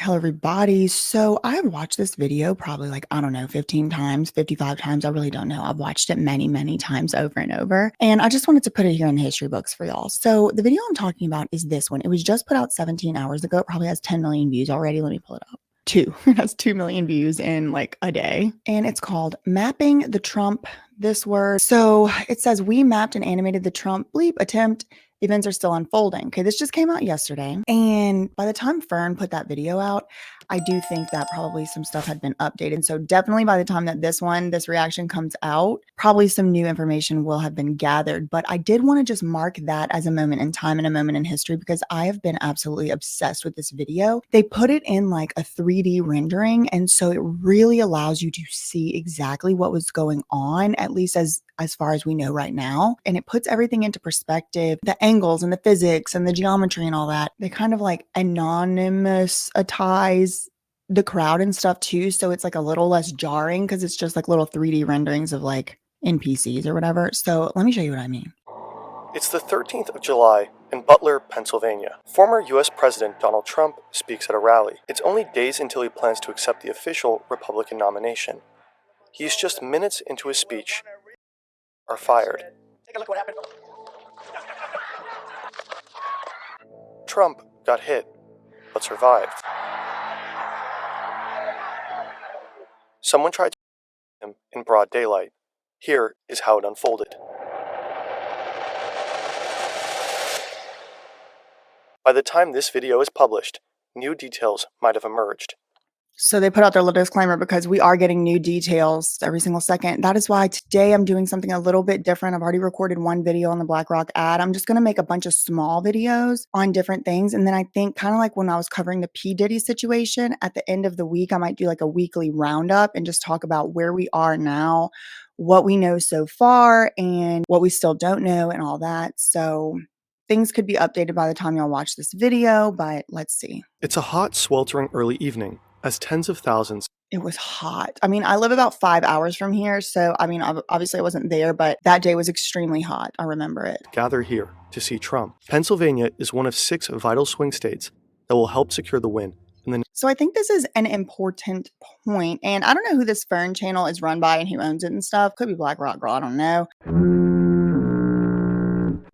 Hello, everybody. So I have watched this video probably like, I don't know, 15 times, 55 times. I really don't know. I've watched it many, many times over and over. And I just wanted to put it here in the history books for y'all. So the video I'm talking about is this one. It was just put out 17 hours ago. It probably has 10 million views already. Let me pull it up. It has 2 million views in like a day. And it's called Mapping the Trump This Word. So it says, we mapped and animated the Trump bleep attempt. Events are still unfolding. Okay, this just came out yesterday. And by the time Fern put that video out, I do think that probably some stuff had been updated. So definitely by the time that this reaction comes out, probably some new information will have been gathered. But I did want to just mark that as a moment in time and a moment in history because I have been absolutely obsessed with this video. They put it in like a 3D rendering. And so it really allows you to see exactly what was going on, at least as far as we know right now. And it puts everything into perspective, the angles and the physics and the geometry and all that. They kind of like anonymous-atize the crowd and stuff too. So it's like a little less jarring because it's just like little 3D renderings of like NPCs or whatever. So let me show you what I mean. It's the 13th of July in Butler, Pennsylvania. Former U.S. President Donald Trump speaks at a rally. It's only days until he plans to accept the official Republican nomination. He's just minutes into his speech. Are fired. Take a look what happened. Trump got hit, but survived. Someone tried to him in broad daylight. Here is how it unfolded. By the time this video is published, new details might have emerged. So they put out their little disclaimer because we are getting new details every single second. That is why today I'm doing something a little bit different. I've already recorded one video on the BlackRock ad. I'm just going to make a bunch of small videos on different things. And then I think kind of like when I was covering the P. Diddy situation, at the end of the week, I might do like a weekly roundup and just talk about where we are now, what we know so far, and what we still don't know and all that. So things could be updated by the time y'all watch this video, but let's see. It's a hot, sweltering early evening as tens of thousands. It was hot. I mean, I live about 5 hours from here. So, I mean, obviously I wasn't there, but that day was extremely hot. I remember it. Gather here to see Trump. Pennsylvania is one of 6 vital swing states that will help secure the win. So I think this is an important point. And I don't know who this Fern channel is run by and who owns it and stuff. Could be BlackRock Girl. I don't know.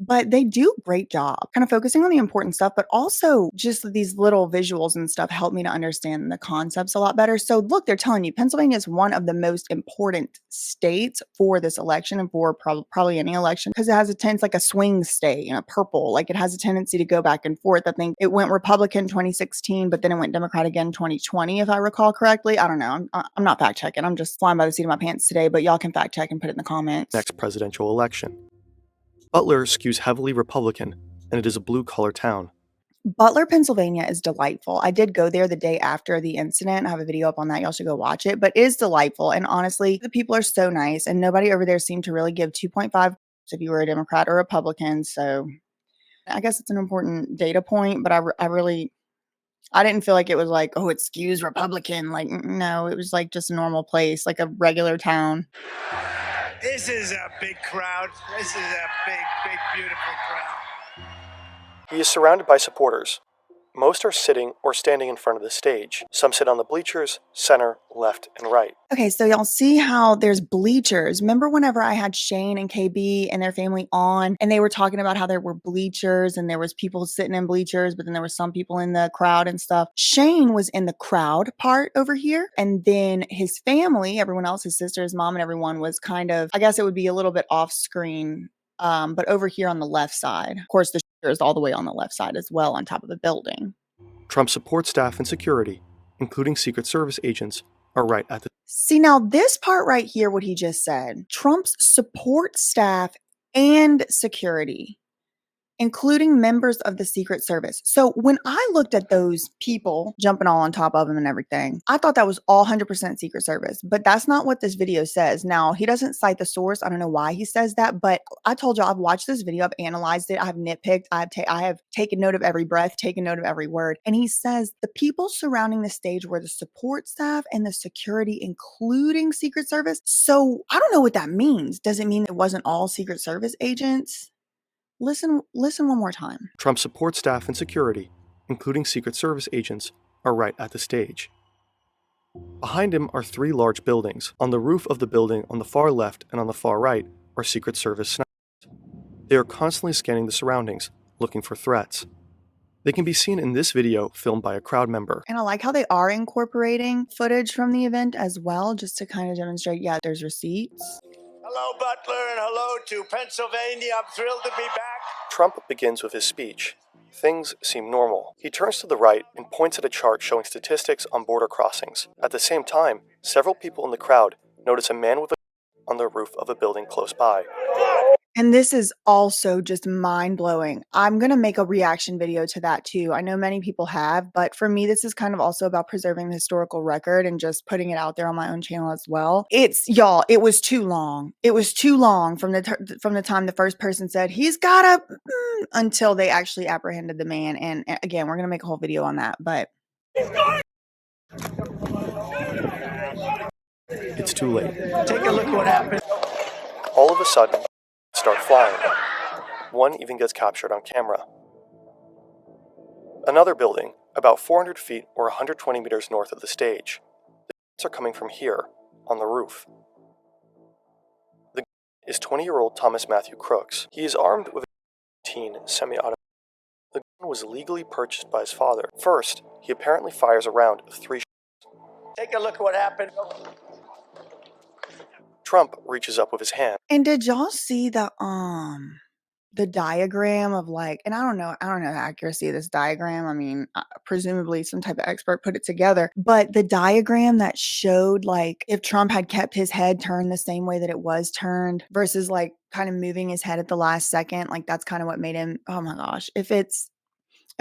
But they do a great job kind of focusing on the important stuff, but also just these little visuals and stuff help me to understand the concepts a lot better. So look, they're telling you Pennsylvania is one of the most important states for this election and for probably any election because it has it's like a swing state, purple, like it has a tendency to go back and forth. I think it went Republican 2016, but then it went Democrat again 2020, if I recall correctly. I don't know. I'm not fact checking. I'm just flying by the seat of my pants today, but y'all can fact check and put it in the comments. Next presidential election. Butler skews heavily Republican, and it is a blue-collar town. Butler, Pennsylvania is delightful. I did go there the day after the incident. I have a video up on that. Y'all should go watch it, but it is delightful. And honestly, the people are so nice, and nobody over there seemed to really give 2.5 if you were a Democrat or Republican. So I guess it's an important data point, but I didn't feel like it was like, oh, it skews Republican. Like, no, it was like just a normal place, like a regular town. This is a big crowd. This is a big, big, beautiful crowd. He is surrounded by supporters. Most are sitting or standing in front of the stage. Some sit on the bleachers, center, left, and right. Okay, so y'all see how there's bleachers. Remember whenever I had Shane and KB and their family on, and they were talking about how there were bleachers and there was people sitting in bleachers, but then there were some people in the crowd and stuff. Shane was in the crowd part over here, and then his family, everyone else, his sister, his mom, and everyone was kind of, I guess it would be a little bit off screen, but over here on the left side. Of course, the is all the way on the left side as well on top of the building. Trump's support staff and security, including Secret Service agents, are right at the... See, now this part right here, what he just said, Trump's support staff and security, including members of the Secret Service. So when I looked at those people jumping all on top of him and everything, I thought that was all 100% Secret Service, but that's not what this video says. Now, he doesn't cite the source. I don't know why he says that, but I told you I've watched this video, I've analyzed it, I've nitpicked, I have taken note of every breath, taken note of every word. And he says the people surrounding the stage were the support staff and the security, including Secret Service. So I don't know what that means. Does it mean it wasn't all Secret Service agents? Listen one more time. Trump's support staff and security, including Secret Service agents, are right at the stage. Behind him are three large buildings. On the roof of the building on the far left and on the far right are Secret Service snipers. They are constantly scanning the surroundings, looking for threats. They can be seen in this video filmed by a crowd member. And I like how they are incorporating footage from the event as well, just to kind of demonstrate, yeah, there's receipts. Hello, Butler, and hello to Pennsylvania. I'm thrilled to be back. Trump begins with his speech. Things seem normal. He turns to the right and points at a chart showing statistics on border crossings. At the same time, several people in the crowd notice a man with a gun on the roof of a building close by. And this is also just mind-blowing. I'm going to make a reaction video to that too. I know many people have, but for me, this is kind of also about preserving the historical record and just putting it out there on my own channel as well. Y'all, it was too long. It was too long from the time the first person said, he's got a, until they actually apprehended the man. And again, we're going to make a whole video on that, but. It's too late. Take a look what happened. All of a sudden, start flying. One even gets captured on camera. Another building, about 400 feet or 120 meters north of the stage. The shots are coming from here, on the roof. The gun is 20-year-old Thomas Matthew Crooks. He is armed with a 18 semi-automatic. The gun was legally purchased by his father. First, he apparently fires a round of 3 shots. Take a look at what happened. Trump reaches up with his hand. And did y'all see the diagram of like, and I don't know the accuracy of this diagram. I mean, presumably some type of expert put it together, but the diagram that showed like if Trump had kept his head turned the same way that it was turned versus like kind of moving his head at the last second, like that's kind of what made him, oh my gosh, if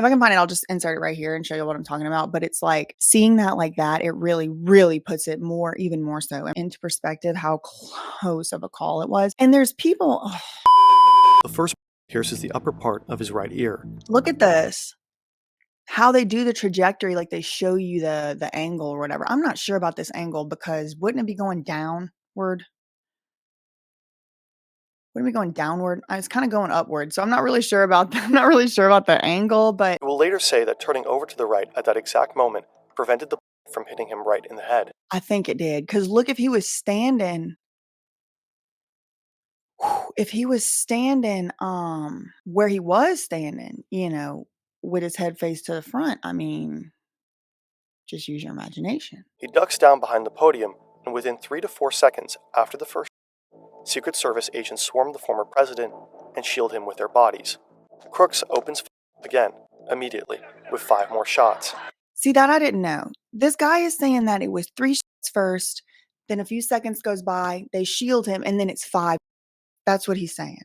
I can find it, I'll just insert it right here and show you what I'm talking about. But it's like seeing that like that, it really, really puts it even more so into perspective how close of a call it was. And there's people. The first pierces the upper part of his right ear. Look at this. How they do the trajectory, like they show you the angle or whatever. I'm not sure about this angle because wouldn't it be going downward? Wouldn't it be going downward? It's kind of going upward. So I'm not really sure about that. I'm not really sure about the angle, but He will later say that turning over to the right at that exact moment prevented the bullet from hitting him right in the head. I think it did. Because look, if he was standing where he was standing, with his head face to the front, I mean, just use your imagination. He ducks down behind the podium, and within 3 to 4 seconds after the first Secret Service agents swarm the former president and shield him with their bodies. Crooks opens again, immediately, with 5 more shots. See, that I didn't know. This guy is saying that it was 3 shots first, then a few seconds goes by, they shield him, and then it's 5. That's what he's saying.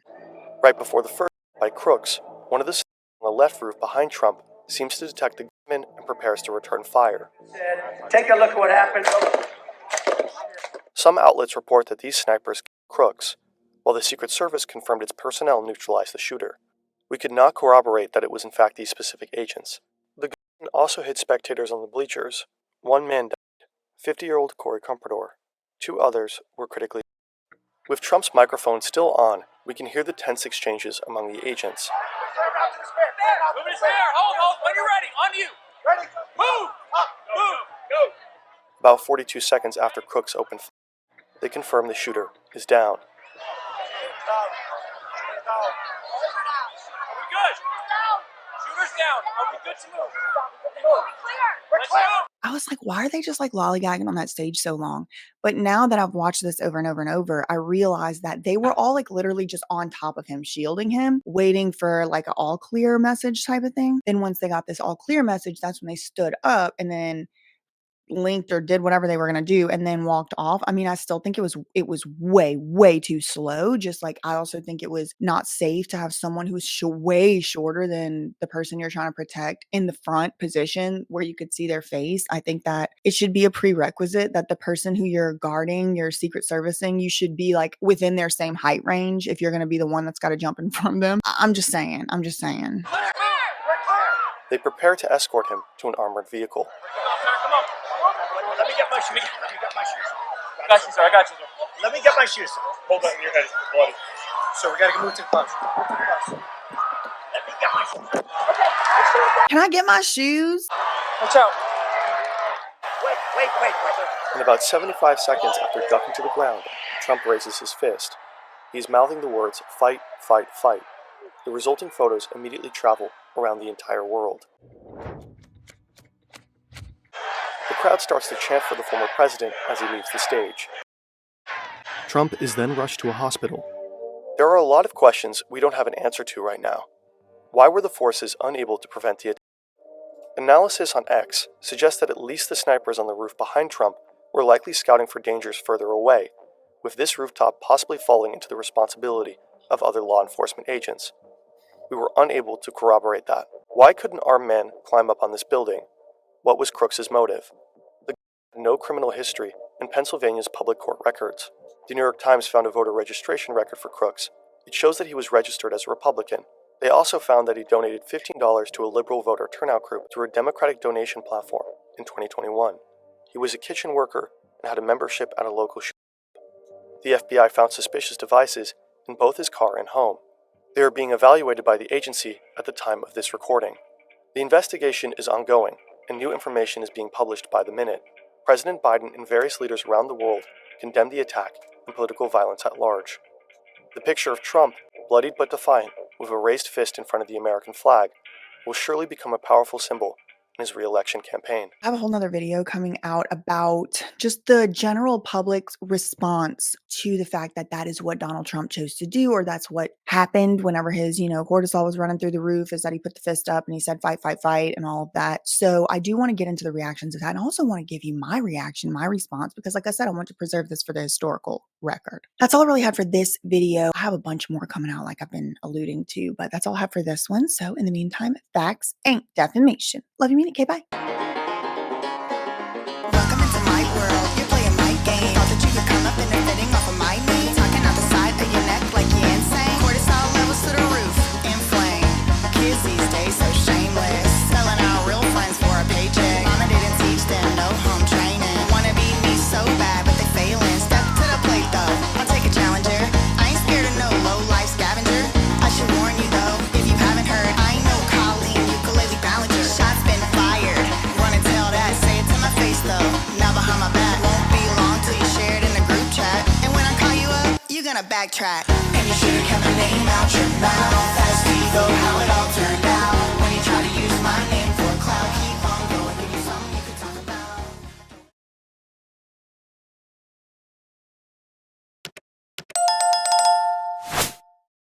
Right before the first by Crooks, one of the on the left roof behind Trump seems to detect the gunman and prepares to return fire. Take a look at what happened. Some outlets report that these snipers killed Crooks, while the Secret Service confirmed its personnel neutralized the shooter. We could not corroborate that it was in fact these specific agents. The gunman also hit spectators on the bleachers. 1 man died, 50-year-old Corey Comprador. 2 others were critically injured. With Trump's microphone still on, we can hear the tense exchanges among the agents. Move it spare. Hold. When you're ready. On you. Ready. Move. Move. Go. About 42 seconds after Crooks opened fire, they confirm the shooter is down. Are we good? Shooter's down. Are we good to move? Let's move. I was like, why are they just like lollygagging on that stage so long? But now that I've watched this over and over and over, I realized that they were all like literally just on top of him, shielding him, waiting for like an all clear message type of thing. Then once they got this all clear message, that's when they stood up and then linked or did whatever they were going to do and then walked off. I mean, I still think it was way too slow. Just like I also think it was not safe to have someone who's way shorter than the person you're trying to protect in the front position where you could see their face. I think that it should be a prerequisite that the person who you're guarding, your secret servicing, you should be like within their same height range if you're going to be the one that's got to jump in front of them. I'm just saying. They prepare to escort him to an armored vehicle. Come on. Let me get my shoes. I got you, sir. Let me get my shoes. Hold on. Your head is bloody. So we gotta move to the bus. Let me get my shoes. Can I get my shoes? Watch out. In about 75 seconds after ducking to the ground, Trump raises his fist. He is mouthing the words, "Fight, fight, fight." The resulting photos immediately travel around the entire world. The crowd starts to chant for the former president as he leaves the stage. Trump is then rushed to a hospital. There are a lot of questions we don't have an answer to right now. Why were the forces unable to prevent the attack? Analysis on X suggests that at least the snipers on the roof behind Trump were likely scouting for dangers further away, with this rooftop possibly falling into the responsibility of other law enforcement agents. We were unable to corroborate that. Why couldn't armed men climb up on this building? What was Crooks's motive? The had no criminal history in Pennsylvania's public court records. The New York Times found a voter registration record for Crooks. It shows that he was registered as a Republican. They also found that he donated $15 to a liberal voter turnout group through a Democratic donation platform in 2021. He was a kitchen worker and had a membership at a local shop. The FBI found suspicious devices in both his car and home. They are being evaluated by the agency at the time of this recording. The investigation is ongoing, and new information is being published by the minute. President Biden and various leaders around the world condemned the attack and political violence at large. The picture of Trump, bloodied but defiant, with a raised fist in front of the American flag, will surely become a powerful symbol in his re-election campaign. I have a whole nother video coming out about just the general public's response to the fact that that is what Donald Trump chose to do, or that's what happened whenever his, cortisol was running through the roof, is that he put the fist up and he said, "Fight, fight, fight," and all of that. So I do want to get into the reactions of that. And I also want to give you my reaction, my response, because like I said, I want to preserve this for the historical record. That's all I really had for this video. I have a bunch more coming out like I've been alluding to, but that's all I have for this one. So in the meantime, facts ain't defamation. Love you, mean it. Okay, bye. Welcome into my world. You're playing my game. Thought that you could come up and they're fitting off of my name. Talking out the side of your neck like you're insane. Cortisol levels to the roof. Inflame. Kids these days so shameless. Selling out real friends for a paycheck. Mama didn't teach them no home training. Wanna be me so bad, but they failing. Step to the plate though. I'll take a challenger. I ain't scared of no low life scavenger. I should warn you though, if you haven't heard, I know Colleen ukulele ballanger. Shots been fired. Wanna tell that? Say it to my face though. Now behind my back. Won't be long till you share it in the group chat. And when I call you up, you gonna backtrack. And you should've kept my name out your mouth.